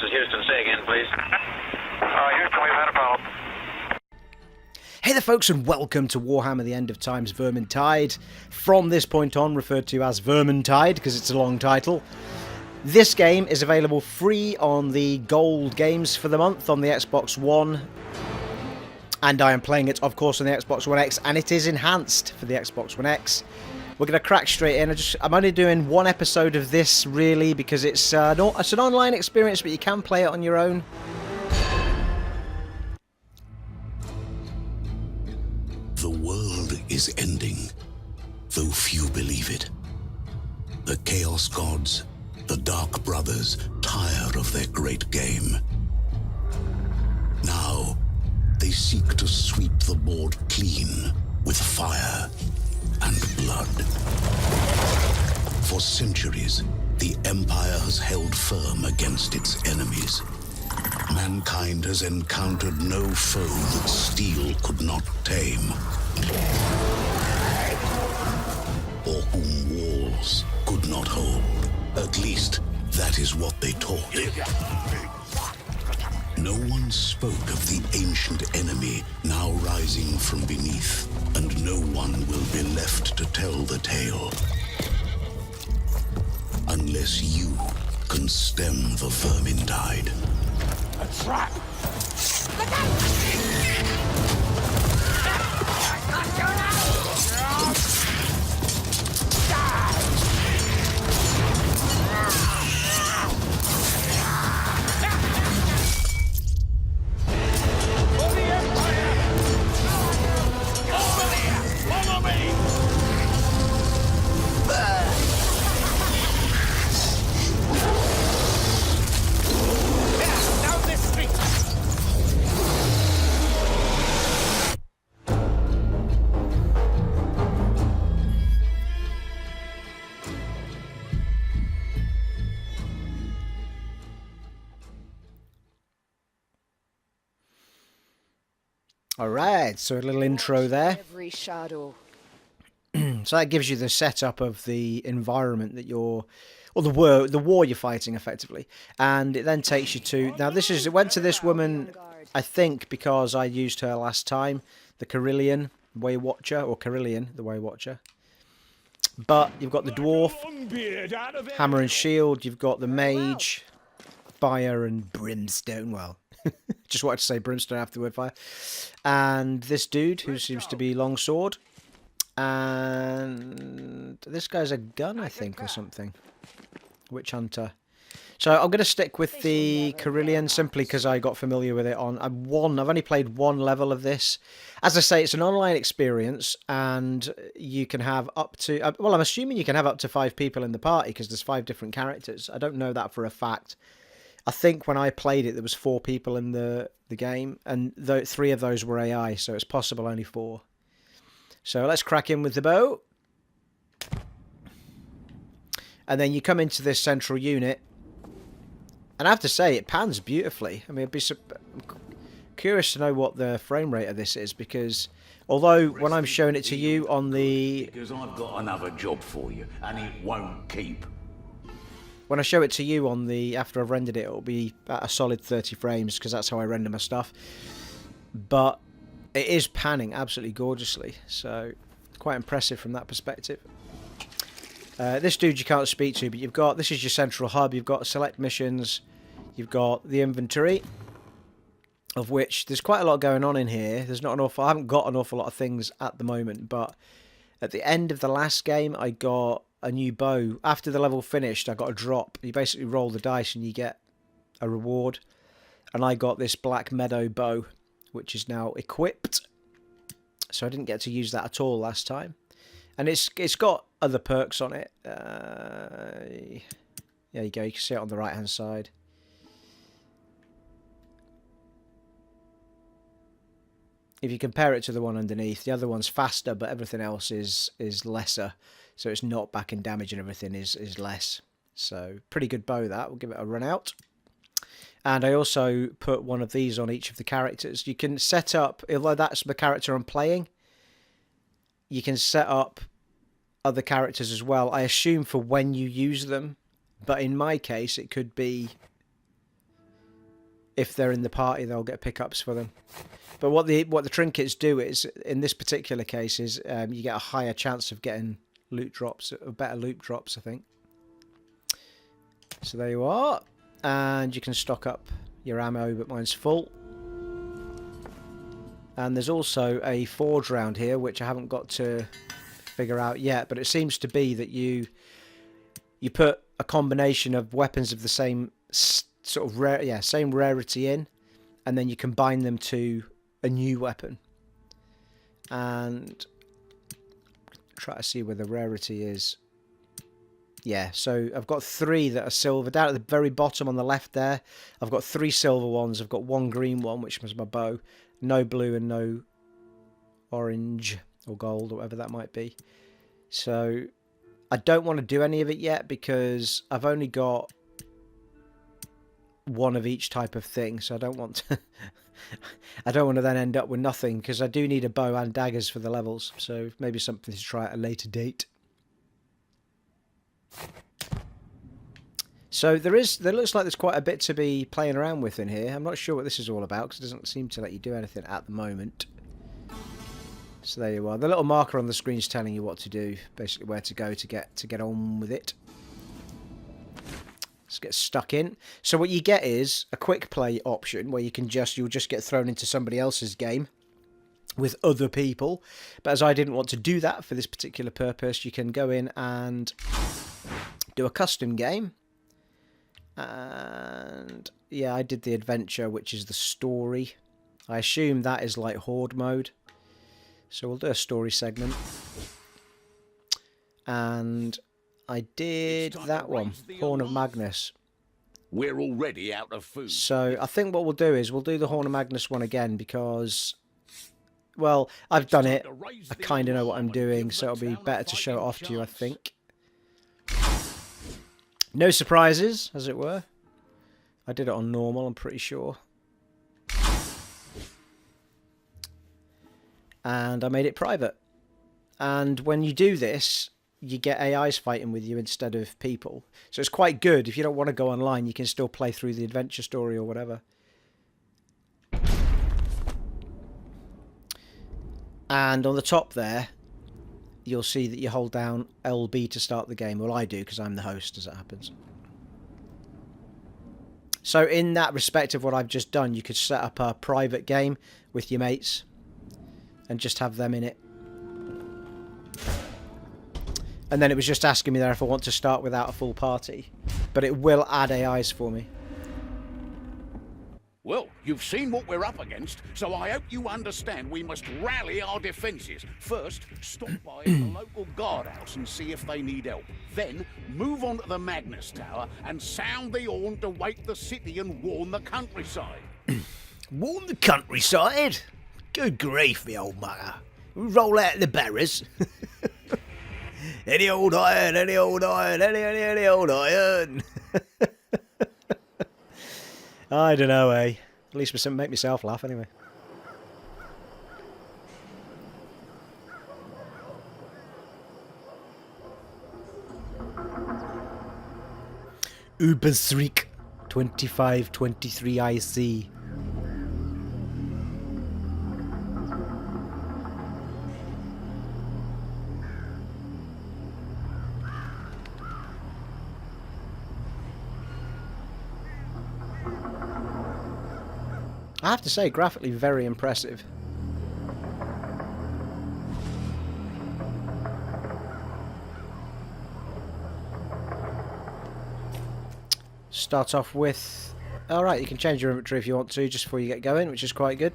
is Houston. Say again, please. Houston, we've had a problem. Hey there folks, and welcome to Warhammer The End of Times Vermintide, from this point on referred to as Vermintide because it's a long title. This game is available free on the Gold Games for the month on the Xbox One, and I am playing it of course on the Xbox One X, and it is enhanced for the Xbox One X. We're going to crack straight in. I'm only doing one episode of this really because it's an online experience, but you can play it on your own. The world is ending, though few believe it. The Chaos Gods, the Dark Brothers, tire of their great game. Now, they seek to sweep the board clean with fire and blood. For centuries, the Empire has held firm against its enemies. Mankind has encountered no foe that steel could not tame, or whom walls could not hold. At least, that is what they taught. No one spoke of the ancient enemy now rising from beneath, and no one will be left to tell the tale. Unless you can stem the Vermintide. A trap! Look out! Alright, so a little intro there. Every shadow. So that gives you the setup of the environment that you're, or the war you're fighting effectively. And it then takes you to, now it went to this woman, I think because I used her last time, the Carillion Way Watcher, or Carillion, the Way Watcher. But you've got the dwarf, hammer and shield, you've got the mage, fire and brimstone, well, just wanted to say brimstone after the word fire. And this dude who seems to be longsword. And this guy's a gun, I think, or something. Witch hunter. So I'm going to stick with the Carillion simply because I got familiar with it on I've only played one level of this. As I say, it's an online experience, and you can have up to, well, I'm assuming you can have up to 5 people in the party because there's 5 different characters. I don't know that for a fact. I think when I played it, there was 4 people in the game, and 3 of those were AI, so it's possible only 4. So let's crack in with the bow. And then you come into this central unit, and I have to say, it pans beautifully. I mean, I'm curious to know what the frame rate of this is, because although when I'm showing it to you on the... Because I've got another job for you, and it won't keep. When I show it to you on the, after I've rendered it, it'll be at a solid 30 frames, because that's how I render my stuff. But it is panning absolutely gorgeously, so quite impressive from that perspective. This dude you can't speak to, but you've got, this is your central hub, you've got select missions, you've got the inventory, of which there's quite a lot going on in here. There's not an awful, I haven't got an awful lot of things at the moment, but at the end of the last game, I got a new bow. After the level finished, I got a drop. You basically roll the dice and you get a reward. And I got this Black Meadow bow, which is now equipped. So I didn't get to use that at all last time. And it's got other perks on it. There you go. You can see it on the right hand side. If you compare it to the one underneath, the other one's faster, but everything else is lesser. So it's not back in damage and everything is less. So pretty good bow that. We'll give it a run out. And I also put one of these on each of the characters. You can set up, although that's the character I'm playing, you can set up other characters as well. I assume for when you use them, but in my case it could be if they're in the party, they'll get pickups for them. But what the trinkets do is, in this particular case, is you get a higher chance of getting loot drops, better loot drops, I think. So there you are, and you can stock up your ammo, but mine's full. And there's also a forge round here, which I haven't got to figure out yet, but it seems to be that you put a combination of weapons of the same sort of same rarity in, and then you combine them to a new weapon. And try to see where the rarity is. Yeah, so I've got 3 that are silver. Down at the very bottom on the left there, I've got 3 silver ones. I've got 1 green one, which was my bow. No blue and no orange or gold, or whatever that might be. So I don't want to do any of it yet because I've only got 1 of each type of thing. So I don't want to... I don't want to then end up with nothing, because I do need a bow and daggers for the levels. So maybe something to try at a later date. So there looks like there's quite a bit to be playing around with in here. I'm not sure what this is all about, because it doesn't seem to let you do anything at the moment. So there you are. The little marker on the screen is telling you what to do, basically where to go to get on with it. Let's get stuck in. So what you get is a quick play option where you'll just get thrown into somebody else's game with other people. But as I didn't want to do that for this particular purpose, you can go in and do a custom game. And yeah, I did the adventure, which is the story. I assume that is like horde mode. So we'll do a story segment. And I did that one, Horn of Magnus. We're already out of food. So I think what we'll do is we'll do the Horn of Magnus one again because, well, I've done it. I kind of know what I'm doing, so it'll be better to show it off to you, I think. No surprises, as it were. I did it on normal, I'm pretty sure. And I made it private. And when you do this, you get AIs fighting with you instead of people. So it's quite good. If you don't want to go online, you can still play through the adventure story or whatever. And on the top there, you'll see that you hold down LB to start the game. Well, I do, because I'm the host, as it happens. So in that respect of what I've just done, you could set up a private game with your mates and just have them in it. And then it was just asking me there if I want to start without a full party. But it will add AIs for me. Well, you've seen what we're up against, so I hope you understand we must rally our defences. First, stop by the local guardhouse and see if they need help. Then, move on to the Magnus Tower and sound the horn to wake the city and warn the countryside. Warn the countryside? Good grief, me old mugger. Roll out the barrows. Any old iron, any old iron, any old iron. I don't know, eh? At least make myself laugh, anyway. Übersriek 2523 IC. I have to say, graphically very impressive. Start off with... Alright, you can change your inventory if you want to, just before you get going, which is quite good.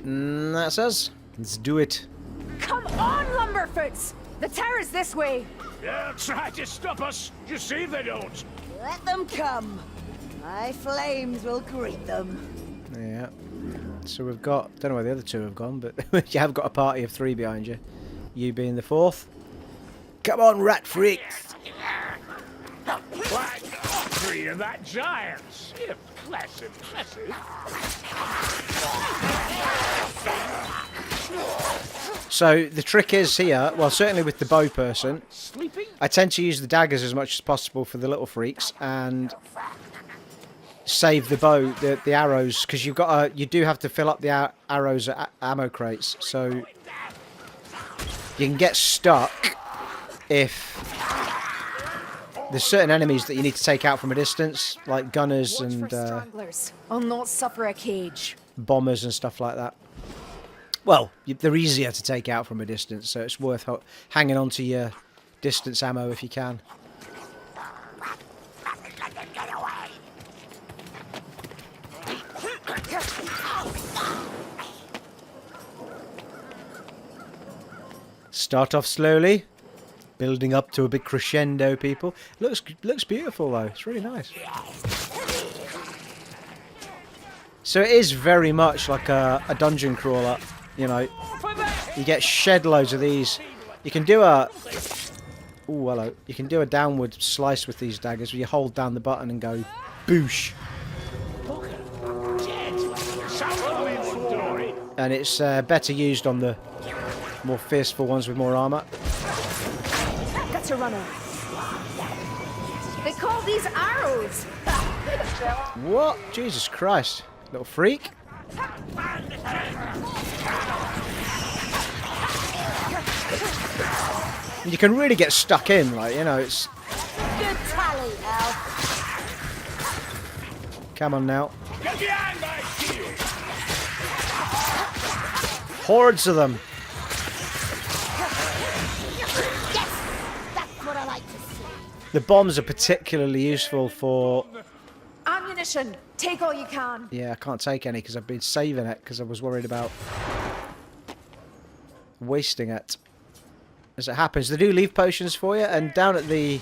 And that's us. Let's do it. Come on, Lumberfoots! The tower's this way. They'll try to stop us. You see they don't. Let them come. My flames will greet them. Yeah. So we've got... Don't know where the other two have gone, but you have got a party of 3 behind you. You being the 4th. Come on, rat freaks! Like 3 of that giant. Impressive, impressive. So the trick is here, well, certainly with the bow person, Sleeping? I tend to use the daggers as much as possible for the little freaks, and save the bow, the arrows, because you do have to fill up the arrows at ammo crates. So you can get stuck if there's certain enemies that you need to take out from a distance, like gunners and stranglers. I'll not suffer a cage. bombers and stuff like that. Well, they're easier to take out from a distance, so it's worth hanging on to your distance ammo if you can. Start off slowly, building up to a big crescendo, people. Looks beautiful though. It's really nice. So it is very much like a dungeon crawler. You know, you get shed loads of these. You can do a hello. You can do a downward slice with these daggers, where you hold down the button and go boosh. And it's better used on the more fearful ones with more armor. That's a runner. They call these arrows. What? Jesus Christ. Little freak. You can really get stuck in, like, you know, it's... Good tally, Al. Come on now. Get behind my shield! Hordes of them. Yes! That's what I like to see. The bombs are particularly useful for... Ammunition. Take all you can. Yeah, I can't take any because I've been saving it because I was worried about wasting it. As it happens, they do leave potions for you, and down at the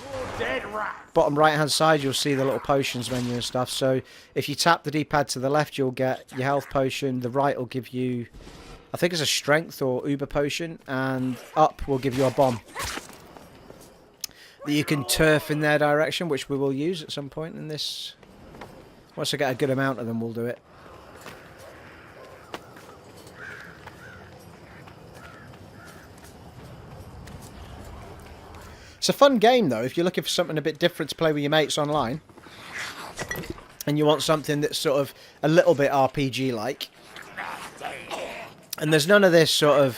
bottom right hand side you'll see the little potions menu and stuff. So if you tap the D-pad to the left, you'll get your health potion. The right will give you, I think it's a strength or uber potion, and up will give you a bomb that you can turf in their direction, which we will use at some point in this. Once I get a good amount of them, we'll do it. It's a fun game though if you're looking for something a bit different to play with your mates online, and you want something that's sort of a little bit RPG like, and there's none of this sort of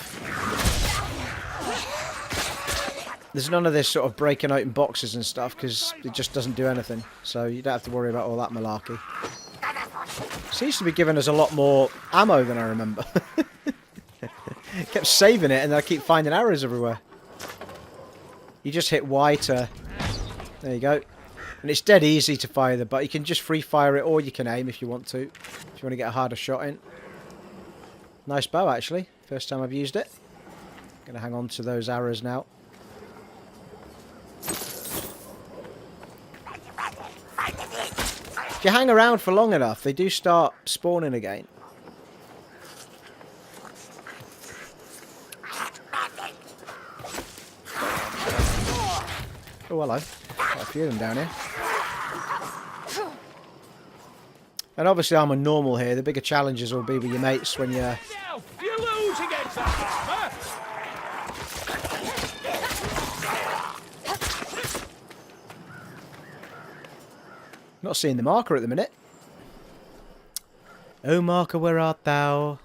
breaking open boxes and stuff, because it just doesn't do anything, so you don't have to worry about all that malarkey. Seems to be giving us a lot more ammo than I remember. Kept saving it and I keep finding arrows everywhere. You just hit Y to... There you go. And it's dead easy to fire the butt. You can just free fire it, or you can aim if you want to. If you want to get a harder shot in. Nice bow, actually. First time I've used it. Going to hang on to those arrows now. If you hang around for long enough, they do start spawning again. Oh, hello. Quite a few of them down here. And obviously I'm a normal here. The bigger challenges will be with your mates when you're... Now, you lose against that armor! Not seeing the marker at the minute. Oh, marker, where art thou?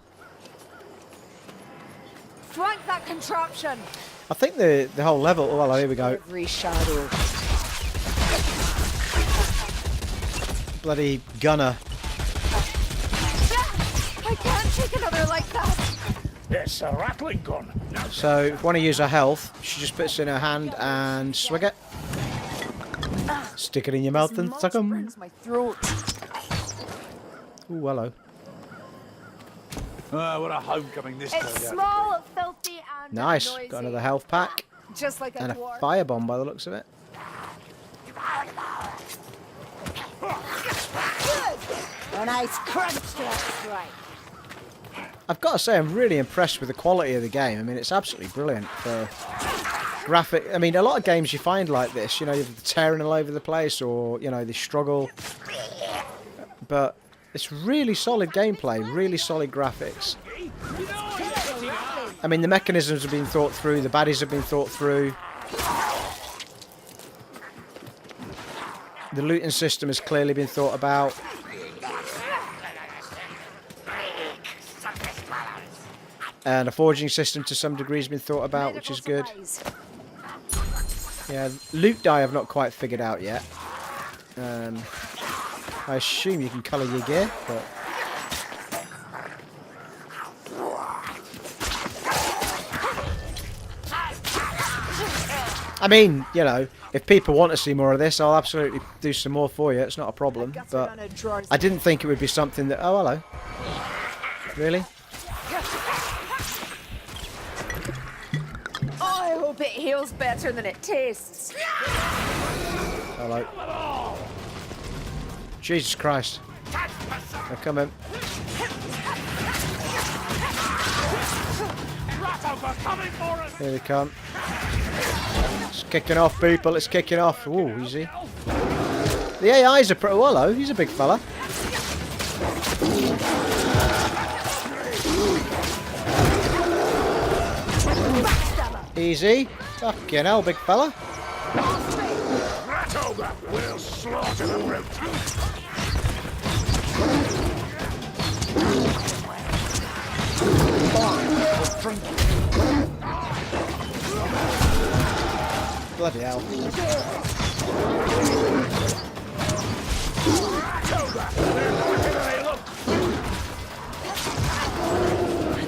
Flank that contraption. I think the whole level... Oh, hello, here we go. Every shadow. Bloody gunner. I can't take another like that. It's a rattling gun. Now, So, if you want to use her health, she just puts it in her hand and swig it. Stick it in your mouth and suck 'em. Burns my throat. Ooh, hello. what a homecoming this It's turned out. small, filthy, and Nice. noisy. Got another health pack. Just like a And a dwarf. firebomb by the looks of it. A nice crunch, that's right. I've got to say, I'm really impressed with the quality of the game. I mean, it's absolutely brilliant for graphic. I mean, a lot of games you find like this, you know, you're tearing all over the place, or, you know, they struggle. But it's really solid gameplay, really solid graphics. I mean, the mechanisms have been thought through, the baddies have been thought through. The looting system has clearly been thought about. And a forging system to some degree has been thought about, which is good. Yeah, loot dye I've not quite figured out yet. I assume you can colour your gear, but... I mean, you know, if people want to see more of this, I'll absolutely do some more for you. It's not a problem, but I didn't think it would be something that... Oh, hello. Really? I hope it heals better than it tastes. Hello. Jesus Christ. They're coming. Here they come. It's kicking off, people. It's kicking off. Ooh, easy. The AI's a pro. Oh, hello. He's a big fella. Easy. Fucking hell, big fella. We'll slaughter the brute. Bloody hell. I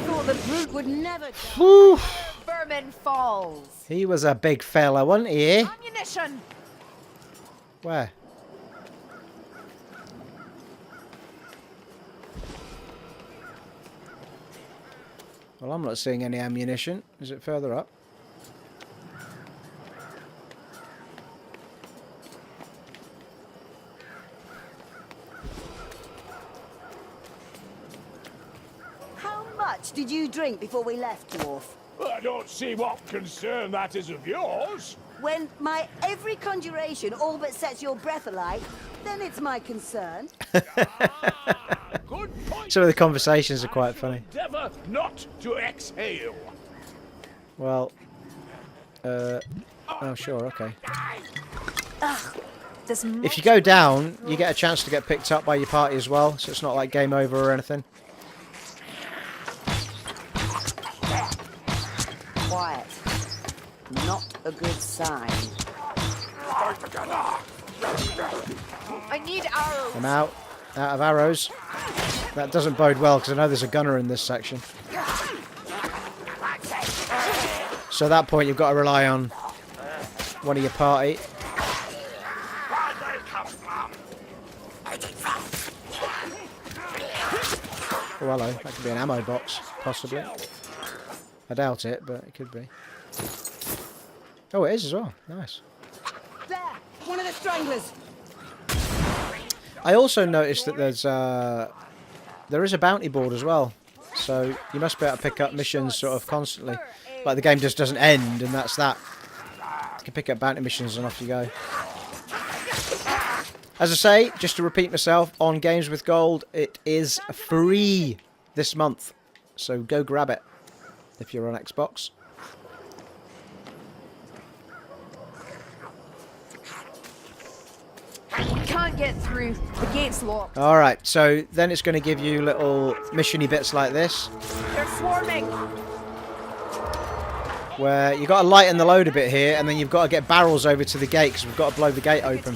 thought the brute would never die. Whew. Vermin Falls. He was a big fella, wasn't he? Eh? Ammunition. Where? Well, I'm not seeing any ammunition. Is it further up? How much did you drink before we left, Dwarf? I don't see what concern that is of yours. When my every conjuration all but sets your breath alight, then it's my concern. Good point. Some of the conversations are quite funny. Endeavour not to exhale. Well, oh sure, okay. If you go down, you get a chance to get picked up by your party as well, so it's not like game over or anything. Quiet. Not a good sign. I need arrows. I'm out of arrows. That doesn't bode well because I know there's a gunner in this section. So at that point you've got to rely on one of your party. Oh hello, that could be an ammo box, possibly. I doubt it, but it could be. Oh, it is as well. Nice. There! One of the stranglers! I also noticed that there is a bounty board as well. So you must be able to pick up missions sort of constantly. Like the game just doesn't end and that's that. You can pick up bounty missions and off you go. As I say, just to repeat myself, on Games with Gold, it is free this month. So go grab it if you're on Xbox. Can't get through. The gate's locked. Alright, so then it's going to give you little mission-y bits like this. They're swarming. Where you've got to lighten the load a bit here, and then you've got to get barrels over to the gate, because we've got to blow the gate open.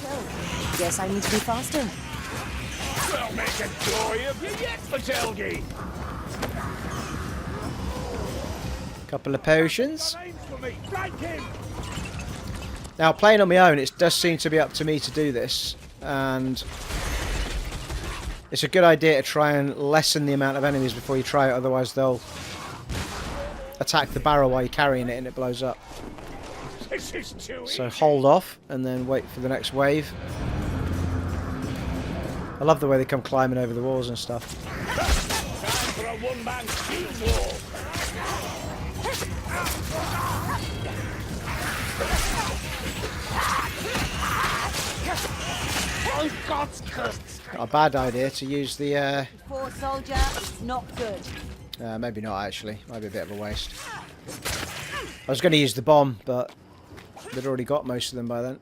Guess I need to be faster. We'll make a joy of you yet, Fatelgi. Couple of potions. Aim for me. Strike him. Now, playing on my own, it does seem to be up to me to do this, and it's a good idea to try and lessen the amount of enemies before you try it, otherwise they'll attack the barrel while you're carrying it and it blows up. This is too So hold off and then wait for the next wave. I love the way they come climbing over the walls and stuff. Time for a one-man shield wall. Oh, God's curse. Not a bad idea to use the... Poor soldier, it's not good. maybe not actually. Might be a bit of a waste. I was going to use the bomb, but they'd already got most of them by then.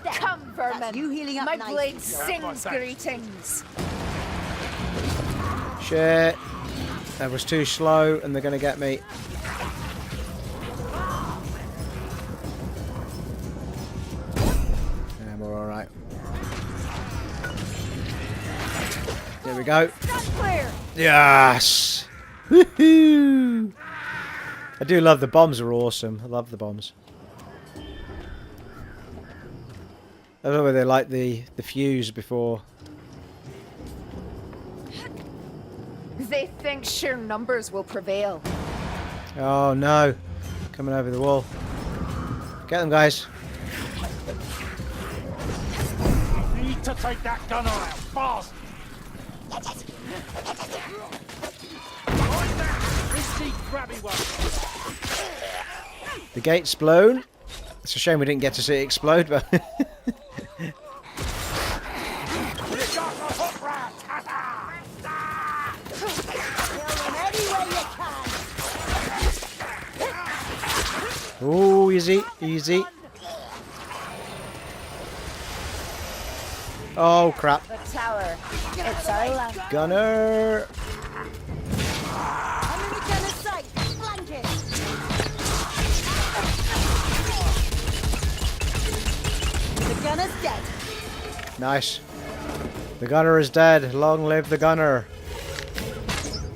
Come, vermin. You healing up My nicely. blade sings greetings. Shit. That was too slow, and they're going to get me. Yeah, we're alright. There we go. Clear. Yes! Woohoo! I do love the bombs are awesome. I love the bombs. I don't know whether they like the fuse before. They think sheer numbers will prevail. Oh no. Coming over the wall. Get them, guys. Need to take that gunner out fast. Right there. Risky, grabby one. The gate's blown. It's a shame we didn't get to see it explode, but... You got the hook rat. Kill them any way you can. Ooh, easy, easy. Oh, crap. The tower. It's our land. Gunner! Enemy gunner sight. Flank it. The gunner's dead. Nice. The gunner is dead. Long live the gunner.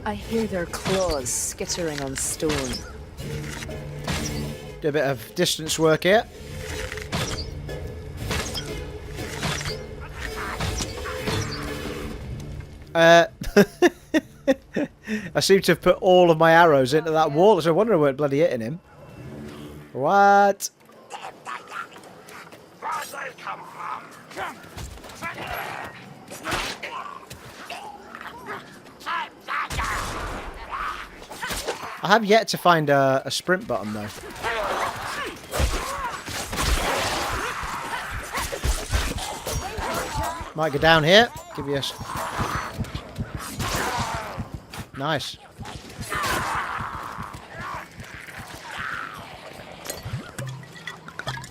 I hear their claws skittering on stone. Do a bit of distance work here. I seem to have put all of my arrows into that wall, so I wonder I weren't bloody hitting him. What? I have yet to find a sprint button though. Might go down here. Give you a... Nice.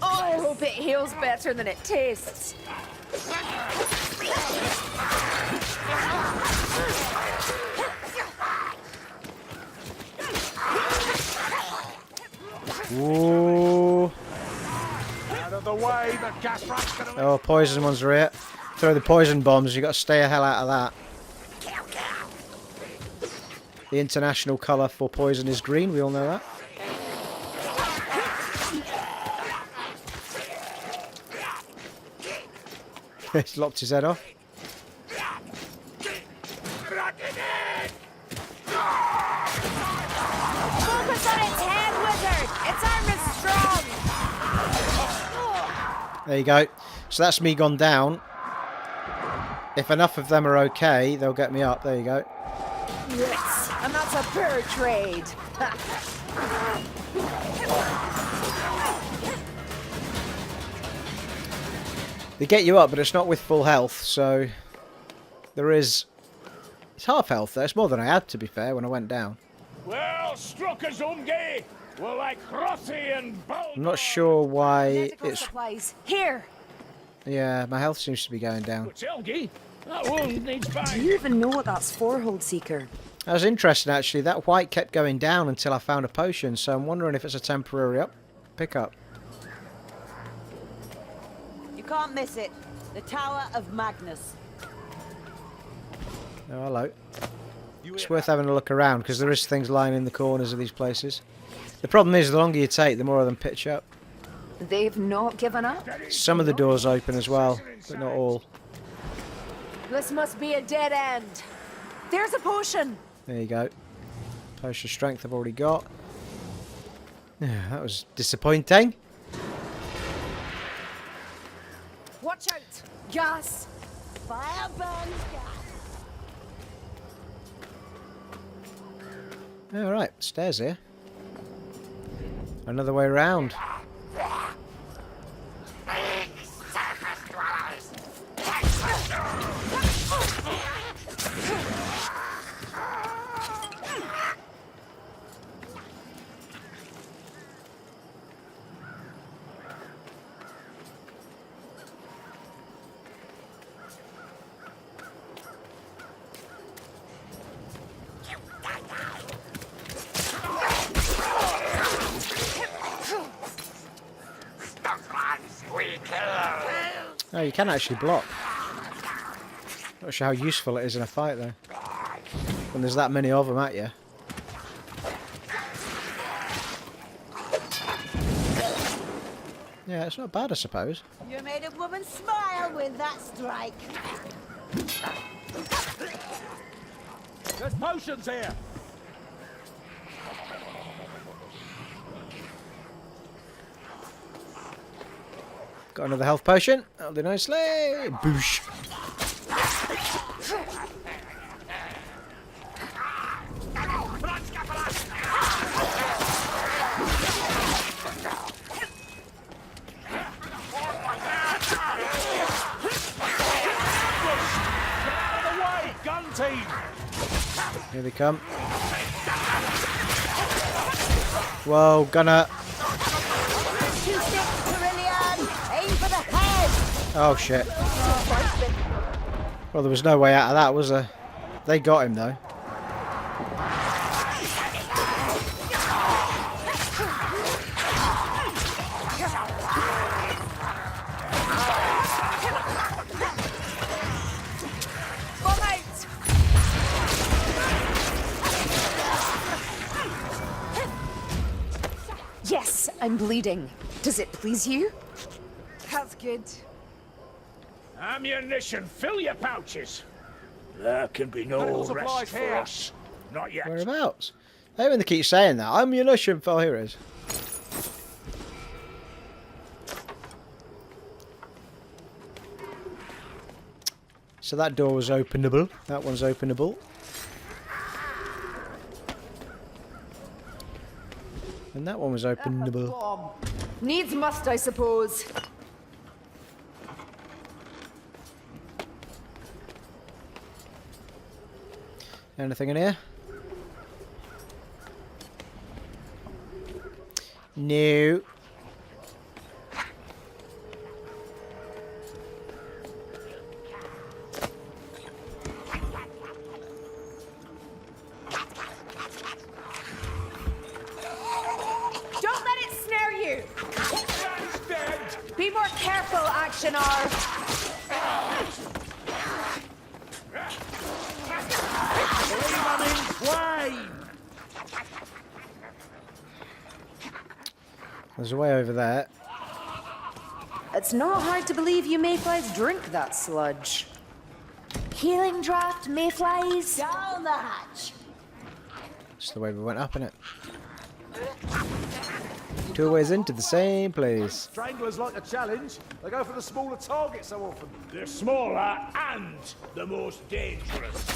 Oh, I hope it heals better than it tastes. Ooh. Out of the way, the gas rat's gonna... Oh, poison ones are here. Throw the poison bombs. You got to stay the hell out of that. The international colour for poison is green. We all know that. He's lopped his head off. Focus on its head, wizard! Its arm is strong! There you go. So that's me gone down. If enough of them are okay, they'll get me up. There you go. Yes, and that's a fair trade. They get you up, but it's not with full health, so there is... It's half health though. It's more than I had, to be fair, when I went down. Well, struck as Umge. Well, like Rossi and Bold. I'm not sure why Medical it's... supplies. Here! Yeah, my health seems to be going down. What's Elgie? That wound needs Do bang. you even know what that's for, Holdseeker? That was interesting, actually. That white kept going down until I found a potion, so I'm wondering if it's a temporary pickup. You can't miss it. The Tower of Magnus. Oh, hello. It's worth having a look around, because there is things lying in the corners of these places. The problem is, the longer you take, the more of them pitch up. They've not given up? Some of the doors open as well, but not all. This must be a dead end. There's a potion! There you go. Potion of strength I've already got. Yeah, that was disappointing. Watch out! Gas! Fire burns gas. Alright, stairs here. Another way round. Oh, you can actually block. Not sure how useful it is in a fight though, when there's that many of them at you. Yeah, it's not bad, I suppose. You made a woman smile with that strike. There's potions here. Got another health potion. That'll do nicely. Boosh. Gun team! Here they come. Whoa, gunner. 2-6, Carillion! Aim for the head! Oh shit. Well, there was no way out of that, was there? They got him though. Yes, I'm bleeding. Does it please you? That's good. Ammunition, fill your pouches. There can be no rest for us. Not yet. Whereabouts? I hate when they keep saying that. Ammunition for heroes. So that door was openable. That one's openable. And that one was openable. Needs must, I suppose. Anything in here? No. Don't let it snare you. Be more careful, Actionar. There's a way over there. It's not hard to believe you mayflies drink that sludge. Healing draft, mayflies. Down the hatch! It's the way we went up, innit? Two ways into the same place. Stranglers like a challenge. They go for the smaller target so often. The smaller and the most dangerous.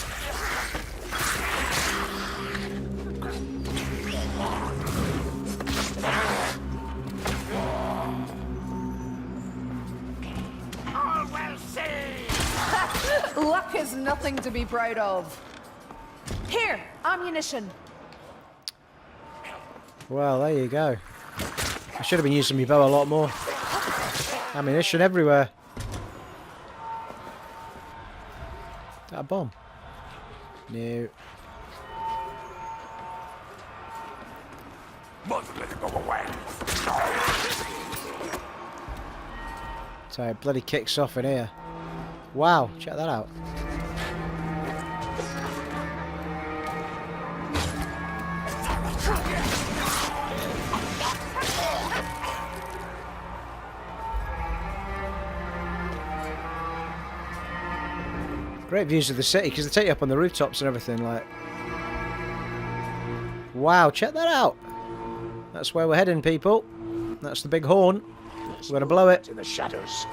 Luck is nothing to be proud of. Here, ammunition. Well, there you go. I should have been using my bow a lot more. Ammunition everywhere. Is that a bomb? No. So it bloody kicks off in here. Wow, check that out. Great views of the city because they take you up on the rooftops and everything. Like, wow, check that out. That's where we're heading, people. That's the big horn. We're gonna blow it. In the shadows.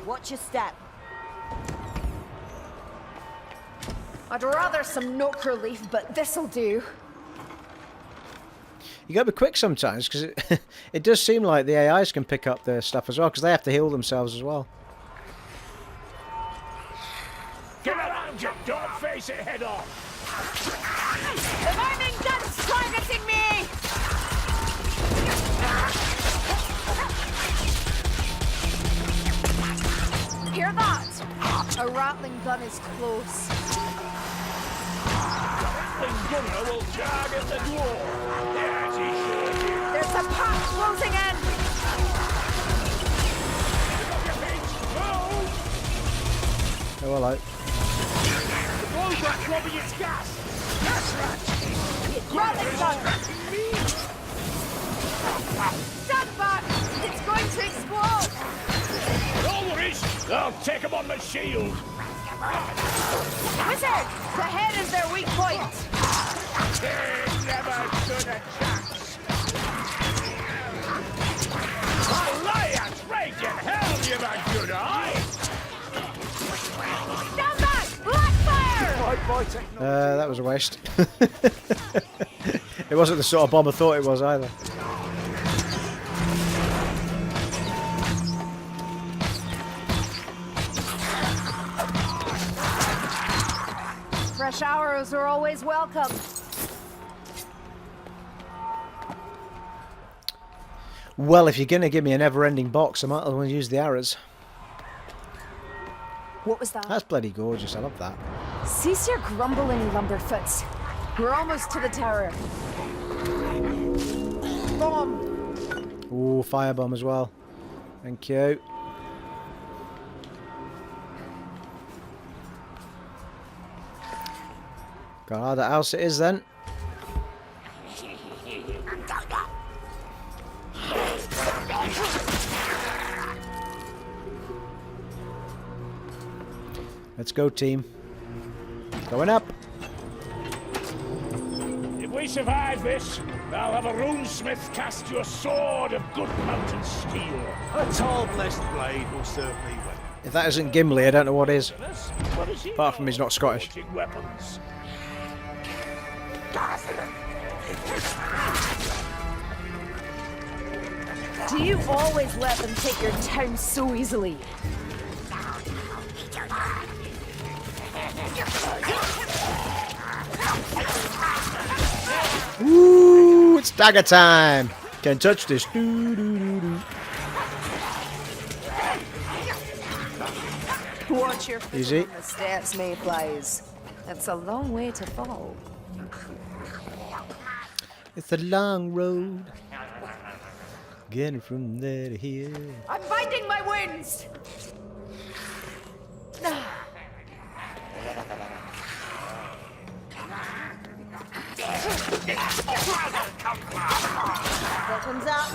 Watch your step. I'd rather some nook relief, but this'll do. You gotta be quick sometimes because it does seem like the AIs can pick up their stuff as well because they have to heal themselves as well. Get around you! Don't face it head on! The vermin guns targeting me! A rattling gun is close. The gunner will target the dwarf. Yes, he sure did. There's a pack closing in. Move! Oh, hello. The blowback robbing its gas. That's right. Rattling gun. Stand back. It's going to explode. No worries. I'll take him on my shield. Wizard, the head is their weak point. They never stood a chance. Alliance raging hell, you've a good eye. Stand back. Black fire. Right by technology. That was a waste. It wasn't the sort of bomb I thought it was either. Fresh arrows are always welcome. Well, if you're going to give me a never-ending box, I might as well use the arrows. What was that? That's bloody gorgeous. I love that. Cease your grumbling, Lumberfoots. We're almost to the tower. Bomb! Ooh, firebomb as well. Thank you. God, that else it is then. Let's go, team. Going up. If we survive this, I'll have a runesmith cast you a sword of good mountain steel. A tall blessed blade will serve me well. If that isn't Gimli, I don't know what is. What is he Apart from he's not Scottish. forging weapons. Do you always let them take your town so easily? Ooh, it's dagger time. Can't touch this. Doo, doo, doo, doo. Watch your feet Easy. on the steps, Mayflies. It's a long way to fall. It's a long road. Getting from there to here. I'm binding my wounds! Bottoms up.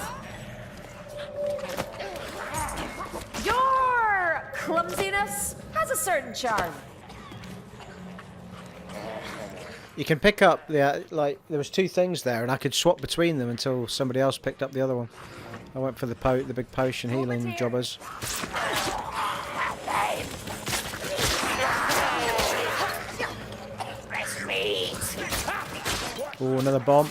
Your clumsiness has a certain charm. You can pick up the like. There was two things there, and I could swap between them until somebody else picked up the other one. I went for the big potion healing jobbers. Oh, another bomb.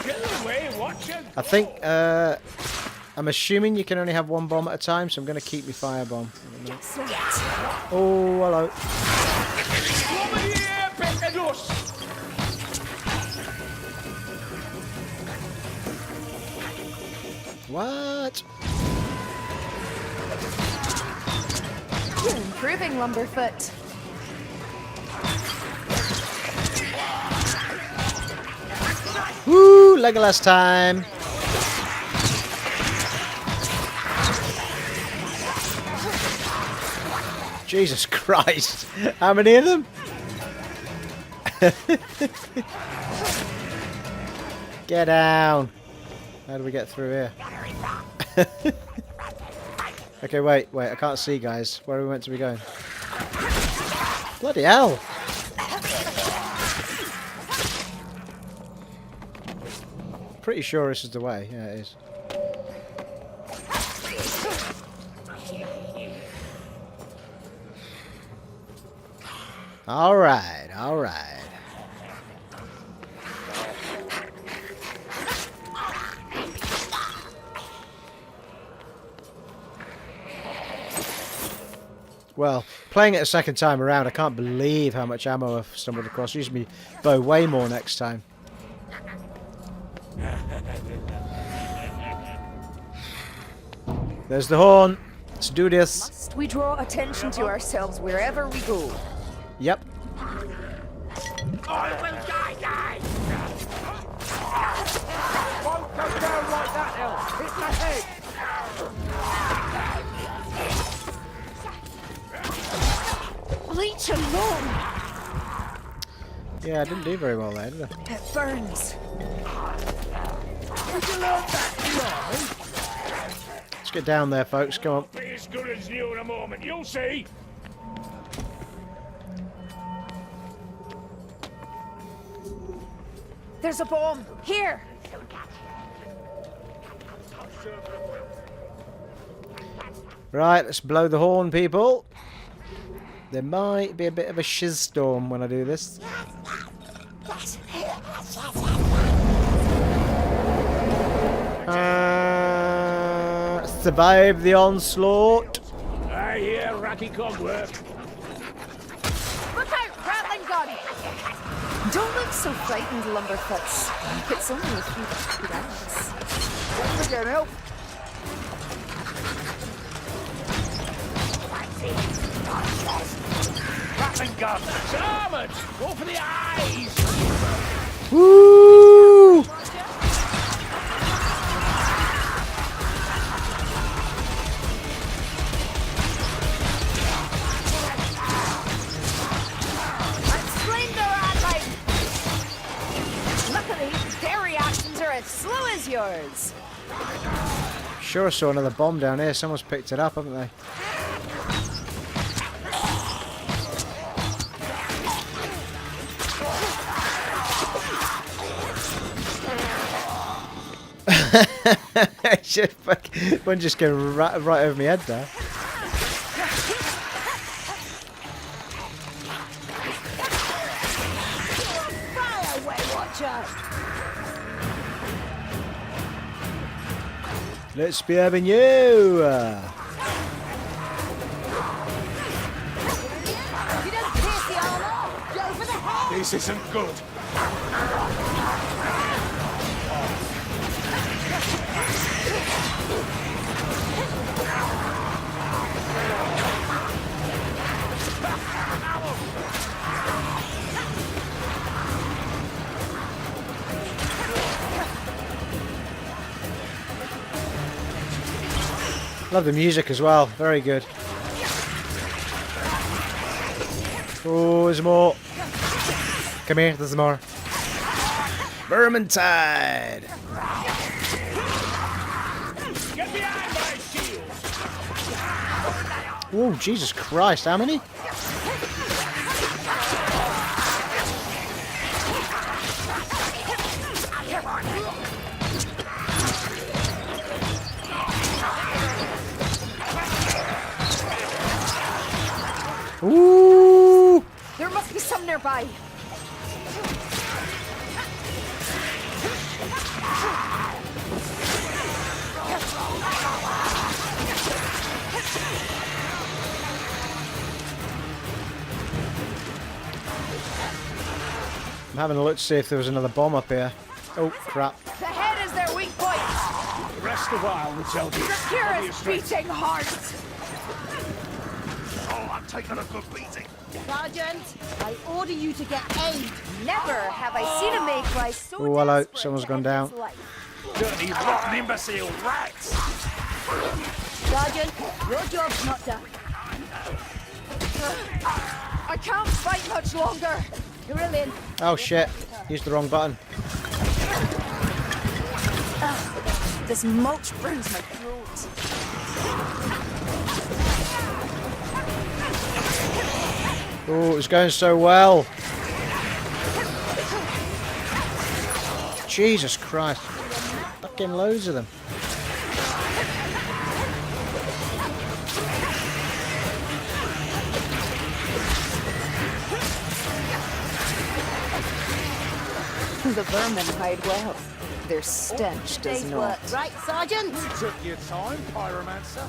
Get away, watch it. I think. I'm assuming you can only have one bomb at a time, so I'm going to keep my firebomb. Oh, hello. Over here, Pecados. What? You're improving, Lumberfoot. Woo! Legolas time. Jesus Christ! How many of them? Get down! How do we get through here? Okay, wait, I can't see, guys. Where are we meant to be going? Bloody hell! Pretty sure this is the way. Yeah, it is. Alright, alright. Well, playing it a second time around, I can't believe how much ammo I've stumbled across. Use me bow way more next time. There's the horn. Let's do this. Must we draw attention to ourselves wherever we go? Yep. I will die! Won't go down like that, Elf. Hit the head. Leech alone! Yeah, I didn't do very well there, did I? It burns. Let's get down there, folks. Come on. Be as good as new in a moment, you'll see! There's a bomb! Here! Right, let's blow the horn, people. There might be a bit of a shizstorm when I do this. Survive the onslaught. I hear Racky Cogwork. Look out! Rattling gun! Don't look so frightened, Lumberfoots. It's only a few rounds. Once again, Elf. Rattling gun! It's armoured! Go for the eyes! Woo! I've slain their ally! Luckily, their reactions are as slow as yours. Sure, I saw another bomb down here. Someone's picked it up, haven't they? One just came right over my head there. Fire away, Watcher! Let's be having you. You don't pierce the armor! Go for the head! This isn't good. Love the music as well. Very good. Oh, there's more. Come here, there's more. Vermintide! Get behind my shield! Oh, Jesus Christ, how many? Ooh! There must be some nearby. I'm having a look to see if there was another bomb up here. Oh, crap. The head is their weak point. Rest a while, the Zelda. Purest beating heart. Oh, I'm taking a good beating. Sergeant, I order you to get aid. Never have I seen a mayfly so Oh, hello. desperate Someone's to gone end down. its life. Dirty, rotten, imbecile rats! Sergeant, your job's not done. I can't fight much longer. Drill in. Oh, shit. Used the wrong button. This mulch burns my throat. Oh, it was going so well. Jesus Christ. Fucking loads of them. The vermin hide well. Their stench does Day's not. work, right, Sergeant? Took your time, Pyromancer.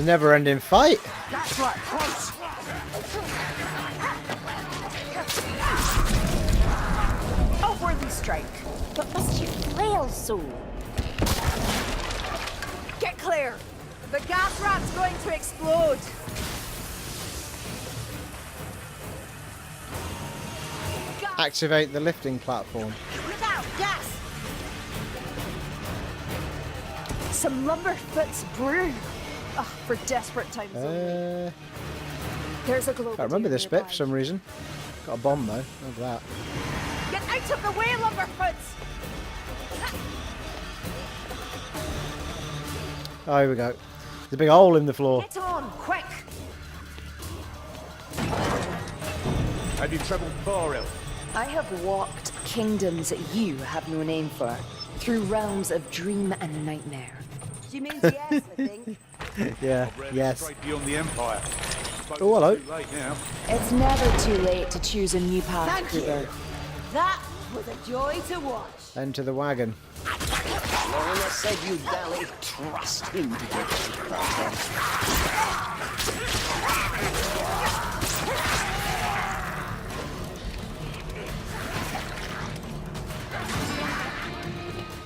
The never-ending fight. That's right, close. A worthy strike. But must you flail so? Get clear! The gas rat's going to explode! Activate the lifting platform. Look out, gas! Some lumberfoot's brew. Ugh, for desperate times only. There's a global. Can't remember deer this bit nearby. for some reason. Got a bomb though. Look at that. Get out of the way, lumberfoots! Oh, here we go. There's a big hole in the floor. Get on, quick! Have you travelled far, Elf? I have walked kingdoms you have no name for, through realms of dream and nightmare. She means yes, I think. Yeah. Yes. Straight beyond the Empire. Oh, hello. Too late now. It's never too late to choose a new path. Thank you. Cooper. That was a joy to watch. Enter the wagon. Lorna said you dally. Trust him to get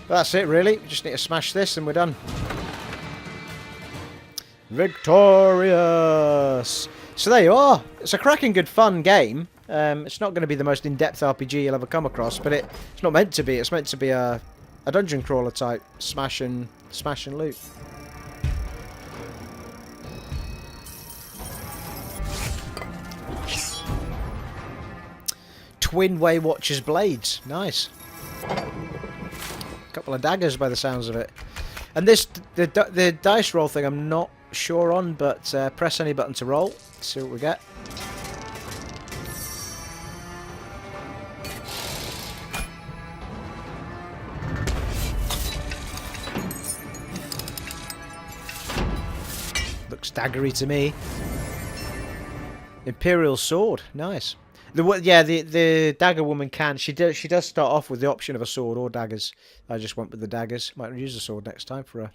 That's it, really. We just need to smash this and we're done. Victorious! So there you are. It's a cracking good fun game. It's not going to be the most in-depth RPG you'll ever come across, but it's not meant to be. It's meant to be a dungeon crawler type smash and loot. Twin Way Watcher's blades. Nice. Couple of daggers by the sounds of it. And this, the dice roll thing I'm not sure on, but press any button to roll. See what we get. Looks daggery to me. Imperial sword, nice. The dagger woman can. She does start off with the option of a sword or daggers. I just went with the daggers. Might use a sword next time for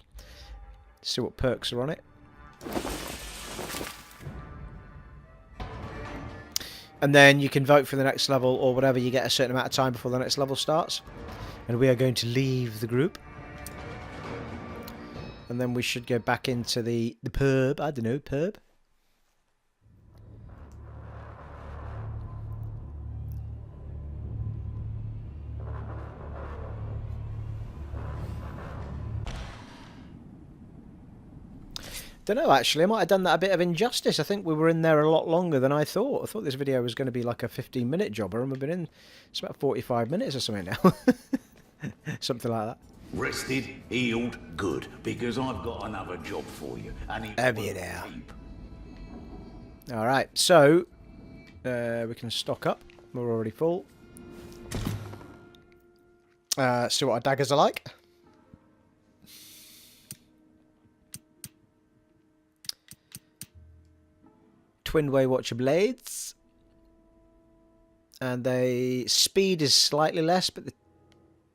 see what perks are on it. And then you can vote for the next level or whatever. You get a certain amount of time before the next level starts. And we are going to leave the group. And then we should go back into the pub. I don't know, pub. Don't know, actually. I might have done that a bit of injustice. I think we were in there a lot longer than I thought. I thought this video was going to be like a 15-minute jobber, and we've been in... It's about 45 minutes or something now. Something like that. Rested, healed, good. Because I've got another job for you. And Have you now? Alright, so... we can stock up. We're already full. See what our daggers are like. Twin Way Watcher blades, and the speed is slightly less, but the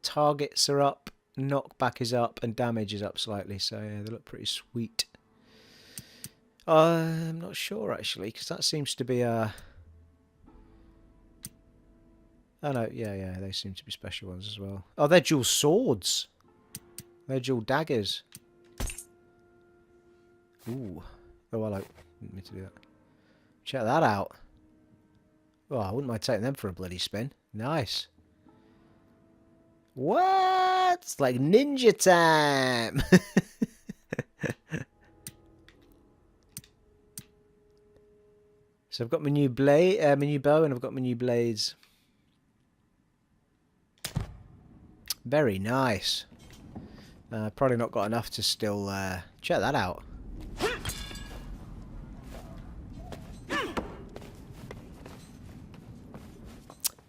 targets are up, knockback is up, and damage is up slightly. So yeah, they look pretty sweet. I'm not sure actually, because that seems to be a. Oh no, yeah, they seem to be special ones as well. Oh, they're dual swords. They're dual daggers. Ooh. Oh, hello. Didn't mean to do that. Check that out. Oh, I wouldn't mind taking them for a bloody spin. Nice. What? It's like ninja time. So I've got my new blade, my new bow, and I've got my new blades. Very nice. Probably not got enough to still check that out.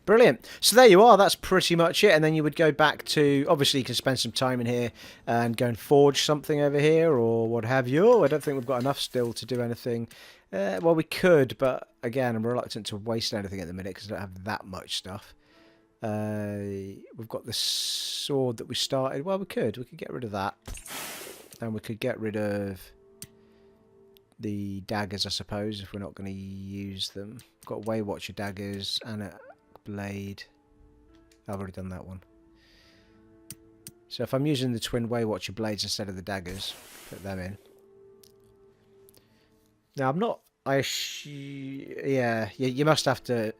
Brilliant. So there you are. That's pretty much it. And then you would go back to... Obviously, you can spend some time in here and go and forge something over here or what have you. I don't think we've got enough still to do anything. Well, we could, but again, I'm reluctant to waste anything at the minute because I don't have that much stuff. We've got the sword that we started. Well, we could get rid of that. And we could get rid of the daggers, I suppose, if we're not going to use them. Got Waywatcher daggers and a blade. I've already done that one. So if I'm using the twin Waywatcher blades instead of the daggers, put them in. Now I'm not. Yeah, you must have to.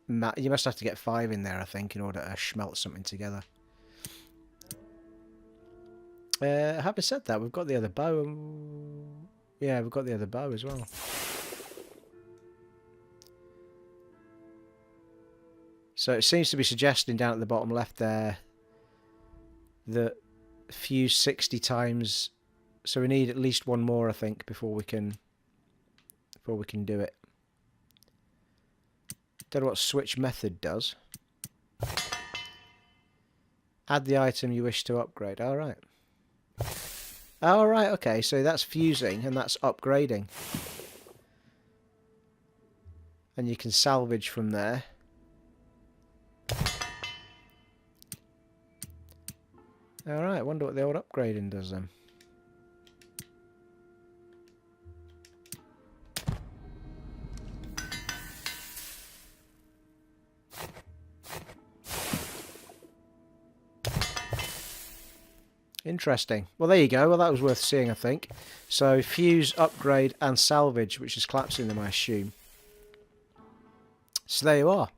You must have to get 5 in there, I think, in order to smelt something together. Having said that, we've got the other bow. Yeah, we've got the other bow as well. So it seems to be suggesting down at the bottom left there that fuse 60 times. So we need at least one more, I think, before we can do it. Don't know what switch method does. Add the item you wish to upgrade. All right. All right. Okay. So that's fusing and that's upgrading, and you can salvage from there. All right. Wonder what the old upgrading does then. Interesting. Well, there you go. Well, that was worth seeing, I think. So, fuse, upgrade, and salvage, which is collapsing them, I assume. So, there you are.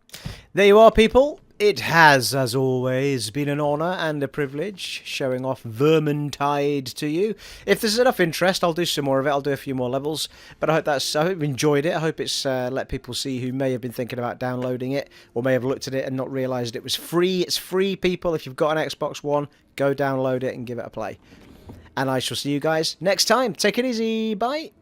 There you are, people. It has, as always, been an honour and a privilege showing off Vermintide to you. If there's enough interest, I'll do some more of it. I'll do a few more levels. But I hope you've enjoyed it. I hope it's let people see who may have been thinking about downloading it or may have looked at it and not realised it was free. It's free, people. If you've got an Xbox One, go download it and give it a play. And I shall see you guys next time. Take it easy. Bye.